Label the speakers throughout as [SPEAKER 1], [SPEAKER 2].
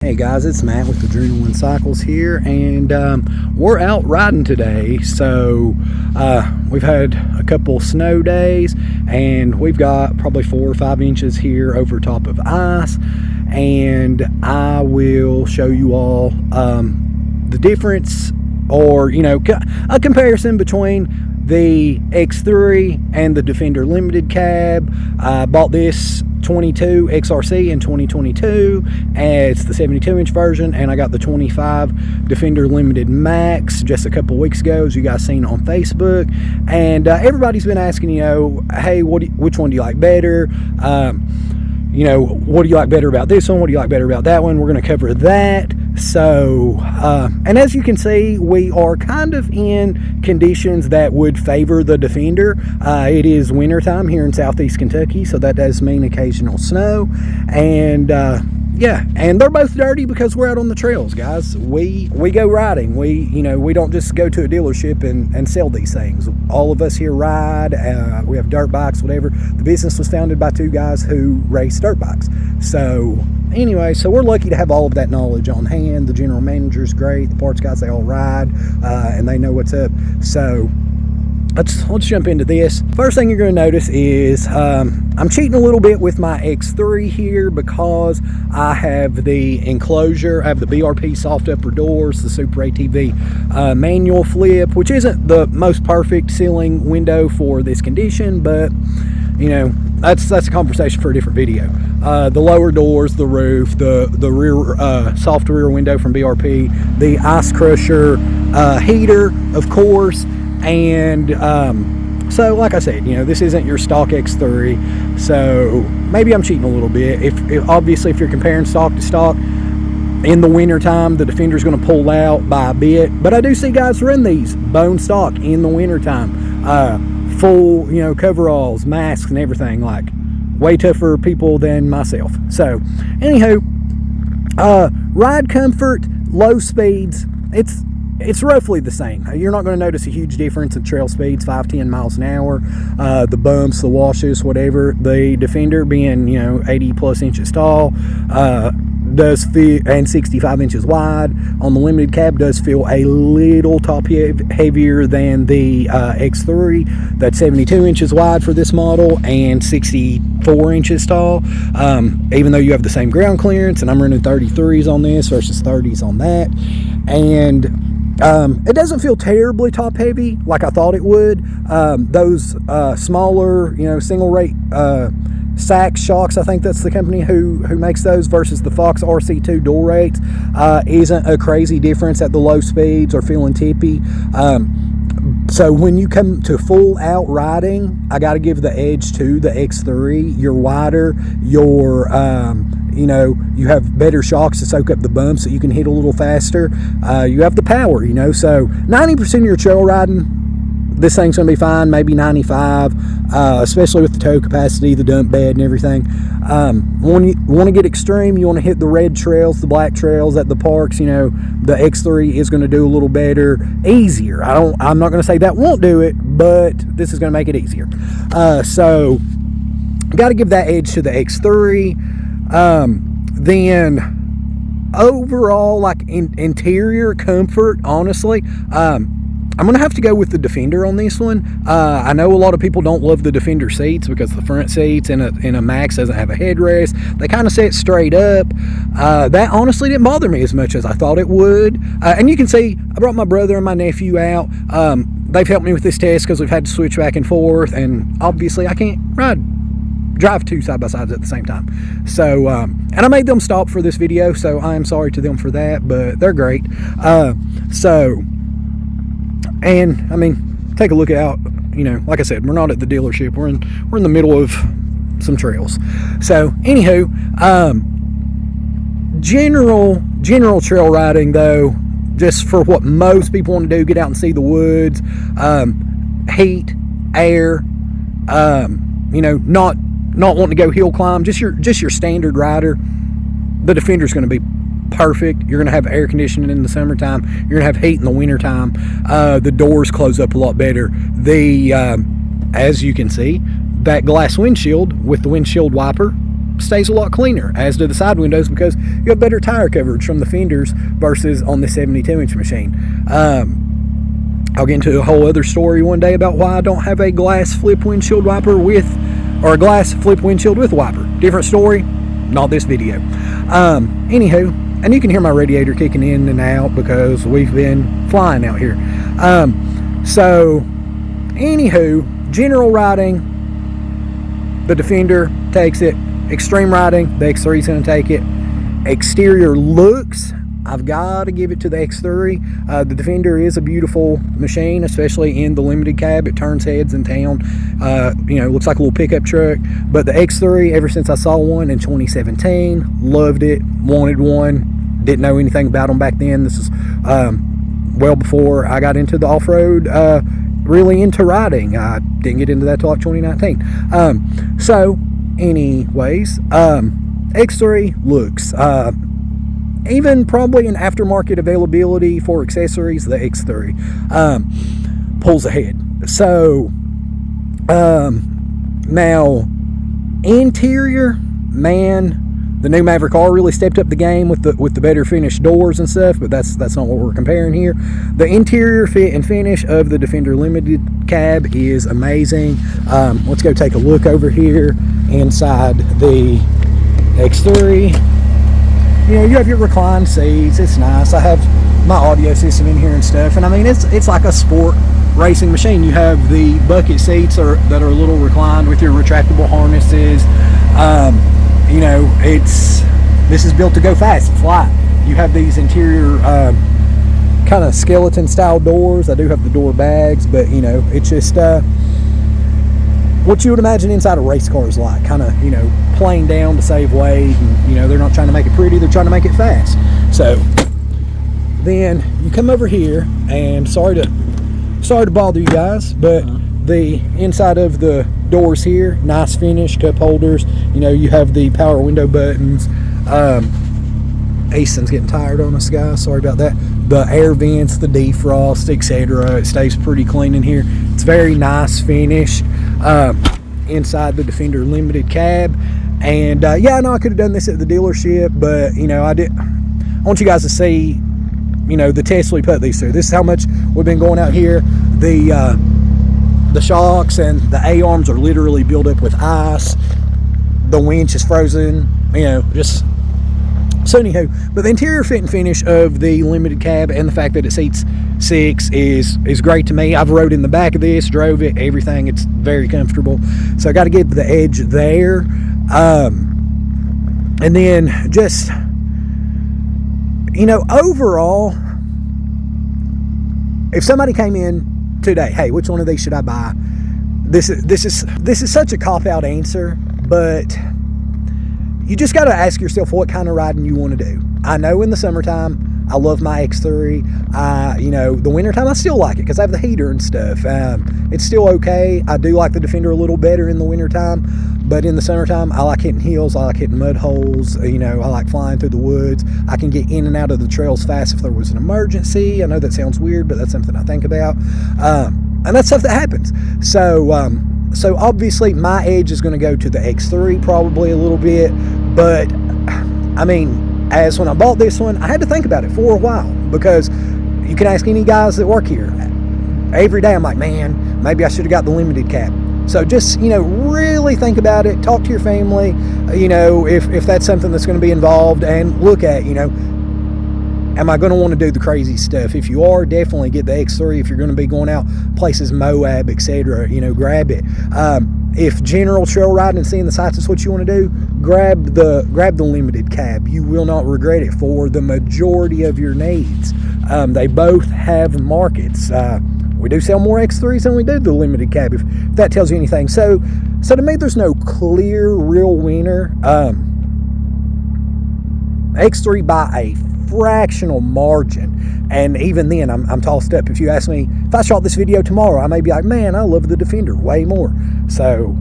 [SPEAKER 1] Hey guys, it's Matt with Adrenaline Cycles here, and we're out riding today. So we've had a couple snow days, and we've got probably 4 or 5 inches here over top of ice, and I will show you all the difference, or a comparison between the X3 and the Defender Limited cab. I bought this 22 XRC in 2022, and it's the 72-inch version, and I got the 25 Defender Limited Max just a couple weeks ago, as you guys seen on Facebook. And everybody's been asking, hey, which one do you like better? What do you like better about this one? What do you like better about that one? We're going to cover that. So, and as you can see, we are kind of in conditions that would favor the Defender. It is wintertime here in southeast Kentucky, so that does mean occasional snow. And yeah, and they're both dirty because we're out on the trails, guys. We go riding. We don't just go to a dealership and sell these things. All of us here ride. We have dirt bikes, whatever. The business was founded by 2 guys who race dirt bikes. So anyway, so we're lucky to have all of that knowledge on hand. The general manager's great. The parts guys, they all ride, and they know what's up. So let's jump into this. First thing you're going to notice is I'm cheating a little bit with my X3 here because I have the enclosure. I have the BRP soft upper doors, the Super ATV manual flip, which isn't the most perfect ceiling window for this condition, but that's a conversation for a different video. The lower doors, the roof, the rear soft rear window from BRP, the ice crusher heater, of course. And so like I said, this isn't your stock X3, so maybe I'm cheating a little bit. If obviously if you're comparing stock to stock, in the winter time the Defender's going to pull out by a bit, but I do see guys run these bone stock in the winter time, full coveralls, masks, and everything. Like, way tougher people than myself. So anywho, ride comfort, low speeds, it's roughly the same. You're not going to notice a huge difference in trail speeds, 5-10 miles an hour. The bumps, the washes, whatever. The Defender being 80 plus inches tall, does feel, and 65 inches wide on the limited cab, does feel a little top heavier than the X3. That's 72 inches wide for this model and 64 inches tall, even though you have the same ground clearance, and I'm running 33s on this versus 30s on that. And it doesn't feel terribly top heavy like I thought it would. Those smaller single rate Sachs shocks, I think that's the company who makes those, versus the Fox RC2 dual rates, isn't a crazy difference at the low speeds or feeling tippy. So when you come to full out riding, I got to give the edge to the X3. You're wider, you're you have better shocks to soak up the bumps so you can hit a little faster. You have the power, so 90% of your trail riding, this thing's gonna be fine. Maybe 95, especially with the tow capacity, the dump bed, and everything. When you want to get extreme, you want to hit the red trails, the black trails at the parks. The X3 is going to do a little better, easier. I'm not going to say that won't do it, but this is going to make it easier. So got to give that edge to the X3. Then overall, like interior comfort, honestly, I'm going to have to go with the Defender on this one. I know a lot of people don't love the Defender seats because the front seats in a Max doesn't have a headrest. They kind of sit straight up. That honestly didn't bother me as much as I thought it would. And you can see, I brought my brother and my nephew out. They've helped me with this test because we've had to switch back and forth, and obviously I can't drive 2 side-by-sides at the same time. So, and I made them stop for this video, so I am sorry to them for that, but they're great. And I mean, take a look out. Like I said, we're not at the dealership. We're in the middle of some trails. So anywho, general trail riding though, just for what most people want to do, get out and see the woods, heat, air, not wanting to go hill climb, just your standard rider. The Defender's going to be perfect. You're going to have air conditioning in the summertime. You're going to have heat in the wintertime. The doors close up a lot better. As you can see, that glass windshield with the windshield wiper stays a lot cleaner, as do the side windows, because you have better tire coverage from the fenders versus on the 72-inch machine. I'll get into a whole other story one day about why I don't have a glass flip windshield wiper or a glass flip windshield with wiper. Different story, not this video. Anywho, and you can hear my radiator kicking in and out because we've been flying out here. So, anywho, general riding, the Defender takes it. Extreme riding, the X3 is going to take it. Exterior looks, I've got to give it to the X3. The Defender is a beautiful machine, especially in the limited cab. It turns heads in town. Looks like a little pickup truck. But the X3, ever since I saw one in 2017, loved it, wanted one, didn't know anything about them back then. This is well before I got into the off-road, really into riding. I didn't get into that till like 2019. So, anyways, X3 looks, even probably an aftermarket availability for accessories, the X3 pulls ahead. So now interior, man, the new Maverick R really stepped up the game with the better finished doors and stuff, but that's not what we're comparing here. The interior fit and finish of the Defender Limited cab is amazing. Let's go take a look over here inside the X3. You have your reclined seats. It's nice. I have my audio system in here and stuff, and I mean it's like a sport racing machine. You have the bucket seats that are a little reclined with your retractable harnesses. This is built to go fast and fly. You have these interior kind of skeleton style doors. I do have the door bags, but it's just what you would imagine inside a race car is like, kind of playing down to save weight, and they're not trying to make it pretty, they're trying to make it fast. So then you come over here, and sorry to bother you guys, but the inside of the doors here, nice finish, cup holders. You have the power window buttons. Aeson's getting tired on us, guys, sorry about that. The air vents, the defrost, etc. It stays pretty clean in here. It's very nice finish inside the Defender Limited cab. And I know I could have done this at the dealership, but I want you guys to see the test we put these through. This is how much we've been going out here. The shocks and the A-arms are literally built up with ice. The winch is frozen, so anywho, but the interior fit and finish of the Limited cab and the fact that it seats 6 is great to me. I've rode in the back of this, drove it, everything. It's very comfortable. So I got to give the edge there. And then just, overall, if somebody came in today, hey, which one of these should I buy? This is such a cop-out answer, but you just got to ask yourself what kind of riding you want to do. I know in the summertime, I love my X3. The wintertime, I still like it because I have the heater and stuff. It's still okay. I do like the Defender a little better in the wintertime, but in the summertime, I like hitting hills. I like hitting mud holes. I like flying through the woods. I can get in and out of the trails fast if there was an emergency. I know that sounds weird, but that's something I think about. And that's stuff that happens. So obviously my edge is going to go to the X3 probably a little bit, but I mean, as when I bought this one, I had to think about it for a while, because you can ask any guys that work here. Every day I'm like, man, maybe I should have got the Limited cab. So just, really think about it, talk to your family, if that's something that's going to be involved, and look at, am I going to want to do the crazy stuff? If you are, definitely get the X3. If you're going to be going out places, Moab, etc., grab it. If general trail riding and seeing the sights is what you want to do, grab the Limited cab. You will not regret it for the majority of your needs. They both have markets. We do sell more X3s than we do the Limited cab, if that tells you anything. So to me, there's no clear, real winner. X3 by a fractional margin, and even then I'm tossed up. If you ask me, if I shot this video tomorrow, I may be like, man, I love the Defender way more. So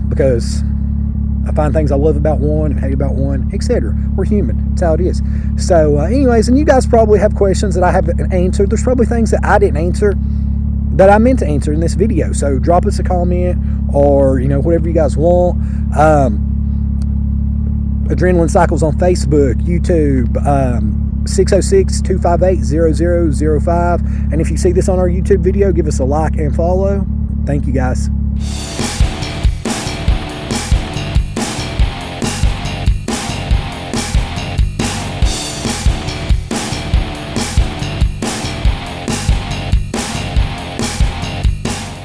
[SPEAKER 1] because I find things I love about one and hate about one, etc. We're human. That's how it is. So anyways, and you guys probably have questions that I haven't answered. There's probably things that I didn't answer that I meant to answer in this video. So drop us a comment, or whatever you guys want. Adrenaline Cycles on Facebook, YouTube, 606-258-0005. And if you see this on our YouTube video, give us a like and follow. Thank you, guys.